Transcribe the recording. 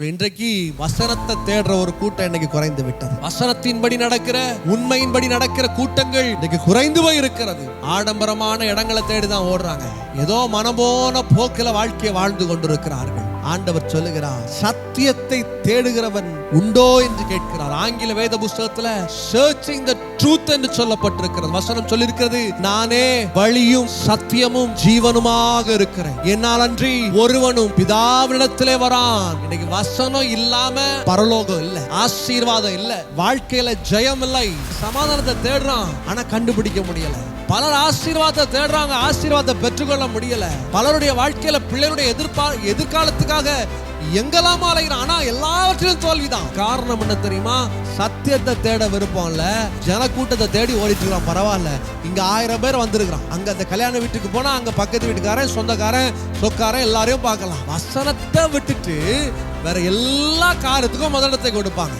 இன்றைக்கு வசனத்தை தேடுற ஒரு கூட்டம் இன்னைக்கு குறைந்து விட்டது. வசனத்தின்படி நடக்கிற, உண்மையின்படி நடக்கிற கூட்டங்கள் இன்னைக்கு குறைந்து போய் இருக்கிறது. ஆடம்பரமான இடங்களை தேடிதான் ஓடுறாங்க. ஏதோ மனம்போன போக்கில வாழ்க்கையை வாழ்ந்து கொண்டிருக்கிறார்கள். ஆண்டவர் சொல்லுகிறார், சத்தியத்தை தேடுகிறவன் உண்டோ என்று கேட்கிறார். ஆங்கில வேத புஸ்தகத்துல searching the truth என்று சொல்லப்பட்டிருக்கிறது. வசனம் சொல்லியிருக்கிறது, நானே வழியும் சத்தியமும் ஜீவனுமாக இருக்கிறேன், என்னால் அன்றி ஒருவனும் பிதாவினிடத்திலே வரான். இன்னைக்கு வசனம் இல்லாம பரலோகம் இல்ல, ஆசீர்வாதம் இல்ல, வாழ்க்கையில ஜெயம் இல்லை. சமாதானத்தை தேடுறான், ஆனா கண்டுபிடிக்க முடியல. பலர் ஆசீர்வாதத்தை தேடுறாங்க, ஆசீர்வாதத்தை பெற்றுக்கொள்ள முடியல. பலருடைய வாழ்க்கையில பிள்ளைகளுடைய எதிர்காலத்துக்காக எங்கெல்லாம் அலைகிறான், ஆனா எல்லாவற்றிலும் தோல்விதான். காரணம் என்ன தெரியுமா? சத்தியத்தை தேட விருப்பம் இல்ல, ஜனக்கூட்டத்தை தேடி ஓடிட்டு இருக்கான். பரவாயில்ல, இங்க 1000 பேர் வந்திருக்கான், அங்க அந்த கல்யாண வீட்டுக்கு போனா அங்க பக்கத்து வீட்டுக்காரன், சொந்தக்காரன், சொக்காரன் எல்லாரையும் பார்க்கலாம். வசனத்தை விட்டுட்டு வேற எல்லா காரியத்துக்கும் முதலிடத்தை கொடுப்பாங்க.